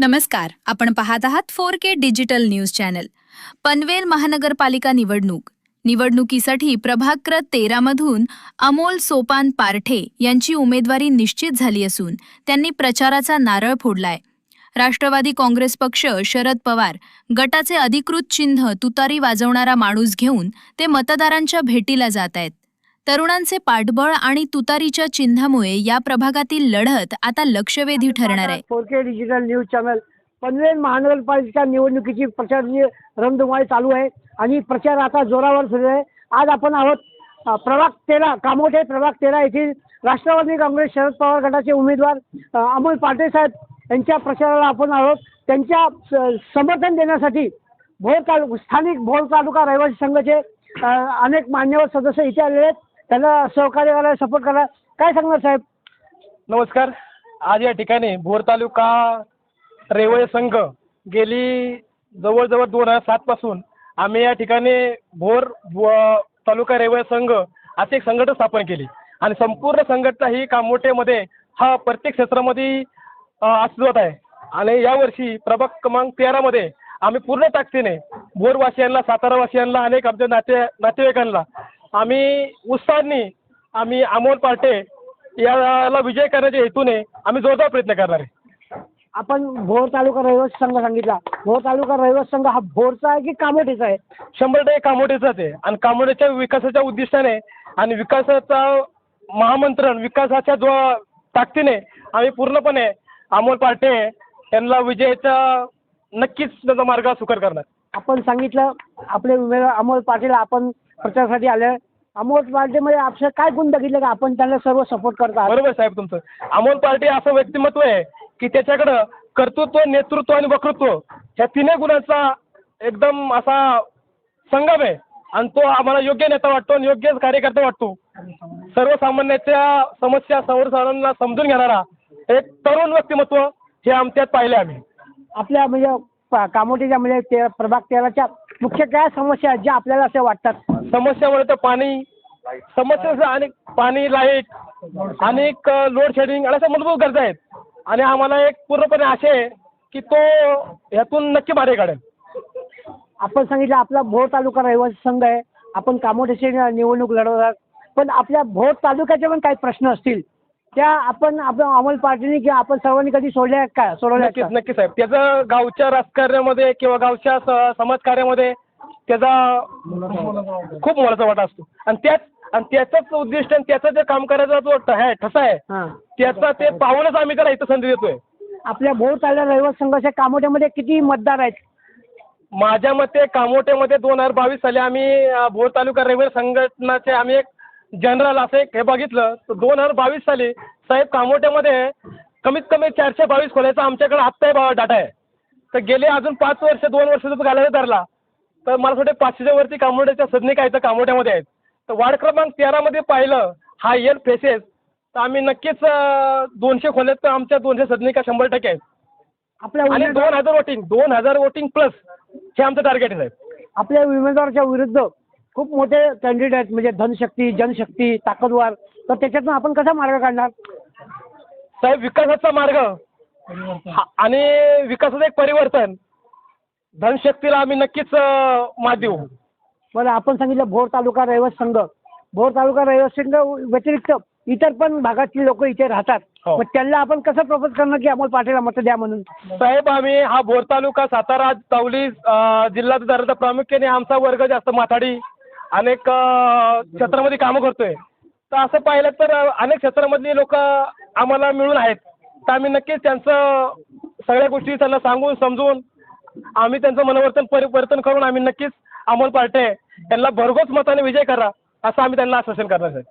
नमस्कार, आपण पाहत आहात 4K digital news channel. Panvel महानगरपालिका निवडणुकीसाठी प्रभाग क्रमांक 13 मधून अमोल सोपान पारठे यांची उमेदवारी निश्चित झाली असून त्यांनी प्रचाराचा नारळ फोडलाय. राष्ट्रवादी काँग्रेस पक्ष शरद पवार गटाचे अधिकृत चिन्ह तुतारी वाजवणारा माणूस घेऊन ते मतदारांच्या भेटीला जात आहेत. तरुणांचे पाठबळ आणि तुतारीच्या चिन्हामुळे या प्रभागातील लढत आता लक्षवेधी ठरणार आहे. 4K digital news channel Panvel महानगरपालिका निवडणुकीची प्रचाराची रणधुमाळी चालू आहे आणि प्रचार आता जोरावर सुरू आहे. आज आपण आहोत प्रभाग 13 कामोठे प्रभाग 13 येथील राष्ट्रवादी काँग्रेस शरद पवार गटाचे उमेदवार अमोल पारठे साहेब यांच्या प्रचाराला आपण आहोत. त्यांच्या समर्थन देण्यासाठी स्थानिक भोर तालुका रहिवासी संघाचे अनेक मान्यवर सदस्य इथे आलेले आहेत. त्यांना सहकार्य करायला सपोर्ट करा. काय सांगणार साहेब? नमस्कार. आज या ठिकाणी भोर तालुका रहिवासी संघ गेली जवळजवळ 2007 पासून आम्ही या ठिकाणी भोर तालुका रहिवासी संघ असे एक संघटना स्थापन केली आणि संपूर्ण संघटना ही कामोठेमध्ये हा प्रत्येक क्षेत्रामध्ये अस्तित्वात आहे. आणि यावर्षी प्रभाग क्रमांक 13 मध्ये आम्ही पूर्ण ताकदीने भोरवासियांना, सातारावासियांना, अनेक आमच्या नातेवाईकांना आम्ही उत्साहाने आम्ही अमोल पारठे याला विजय करण्याच्या हेतूने आम्ही जोरदार प्रयत्न करणार आहे. आपण भोर तालुका रहिवासी संघ सांगितला. भोर तालुका रहिवासी संघ हा भोरचा आहे की कामोठेचा आहे? 100% कामोठेचाच आहे आणि कामोठेच्या विकासाच्या उद्दिष्टाने आणि विकासाचा महामंत्रण विकासाच्या ताकदीने आम्ही पूर्णपणे अमोल पारठे यांना विजयाचा नक्कीच त्याचा मार्ग सुकर करणार. आपण सांगितलं आपले उमेदवार अमोल पाटील आपण प्रचारासाठी आले. अमोल पार्टीमध्ये आपलं काय गुण बघितलं का आपण त्यांना सर्व सपोर्ट करता? बरोबर साहेब तुमचं. अमोल पारठे असं व्यक्तिमत्व आहे की त्याच्याकडं कर्तृत्व, नेतृत्व आणि वक्तृत्व ह्या तिन्ही गुणांचा एकदम असा संगम आहे आणि तो आम्हाला योग्य नेता वाटतो आणि योग्य कार्यकर्ता वाटतो. सर्वसामान्यांच्या समस्या सर्वसामान्यांना समजून घेणारा एक तरुण व्यक्तिमत्व हे आमच्यात पाहिले आम्ही. आपल्या म्हणजे कामोठीच्या म्हणजे प्रभाग 13च्या मुख्य काय समस्या आहेत ज्या आपल्याला असे वाटतात? समस्यामुळे तर पाणी समस्या आणि पाणी, लाईट, अनेक लोड शेडिंग अशा मूलभूत गरजा आहेत आणि आम्हाला एक पूर्णपणे आशा आहे की तो ह्यातून नक्की मार्ग काढेल. आपण सांगितलं आपला भोर तालुका रहिवासी संघ आहे. आपण कामोठीची निवडणूक लढवतात पण आपल्या भोर तालुक्याचे पण काही प्रश्न असतील त्या आपण अमोल पाटील किंवा आपण सर्वांनी कधी सोडल्या का? सोडवल्या नक्की साहेब. त्याचं गावच्या राजकारणामध्ये किंवा गावच्या समाजकार्यामध्ये त्याचा खूप मोलाचा वाटा असतो आणि त्याचंच उद्दिष्ट आणि त्याचं जे काम करायचा जो ठसा आहे त्याचा ते पाहूनच आम्ही त्याला इथं संधी देतोय. आपल्या भोर तालुका रहिवासी संघाच्या कामोठ्यामध्ये किती मतदार आहेत? माझ्या मते कामोठ्यामध्ये 2022 साली आम्ही भोर तालुका रहिवासी संघटनाचे आम्ही एक जनरल असं एक हे बघितलं तर 2022 साली साहेब कामोठ्यामध्ये कमीत कमी 422 खोल्याचा आमच्याकडे आत्ता डाटा आहे. तर गेले अजून 5 वर्ष 2 वर्ष जर घालायला धरला तर मला वाटतं 500च्या वरती कामोठ्याच्या सदनिक आहेत कामोठ्यामध्ये आहेत. तर वार्ड क्रमांक 13 मध्ये पाहिलं हा इयर फेसेस तर आम्ही नक्कीच 200 खोल्यात तर आमच्या 200 सदनिका 100% आहेत. आपल्या आणि 2000 वोटिंग प्लस हे आमचं टार्गेट आहे. आपल्या उमेदवाराच्या विरुद्ध खूप मोठे कॅन्डिडेट आहेत म्हणजे धनशक्ती, जनशक्ती, ताकदवार. तर त्याच्यातून आपण कसा मार्ग काढणार? साहेब विकासाचा मार्ग आणि विकासाचं एक परिवर्तन धनशक्तीला आम्ही नक्कीच मात देऊ. बरं आपण सांगितलं भोर तालुका रहिवासी संघ. भोर तालुका रहिवासी संघ व्यतिरिक्त इतर पण भागातील लोक इथे राहतात. मग त्यांना आपण कसं प्रपोज करणार की अमोल पाटीलला मत द्या म्हणून? साहेब आम्ही हा भोर तालुका, सातारा, तावली जिल्हा धरता प्रामुख्याने आमचा वर्ग जास्त माथाडी अनेक क्षेत्रामध्ये कामं करतोय. तर असं पाहिलं तर अनेक क्षेत्रामधली लोक आम्हाला मिळून आहेत. तर आम्ही नक्कीच त्यांचं सगळ्या गोष्टी त्यांना सांगून समजून आम्ही त्यांचं मनोवर्तन परिवर्तन करून आम्ही नक्कीच अमोल पारठे यांना भरघोस मताने विजय करा असं आम्ही त्यांना आश्वासन करणार आहे.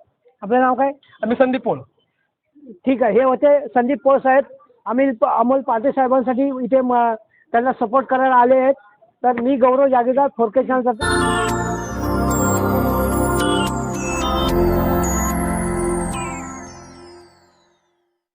आपलं नाव काय? आम्ही संदीप पोळ. ठीक आहे. हे होते संदीप पोळ साहेब. आम्ही अमोल पारठे साहेबांसाठी इथे त्यांना सपोर्ट करायला आले आहेत. तर मी गौरव जागीरदार 4K चॅनल.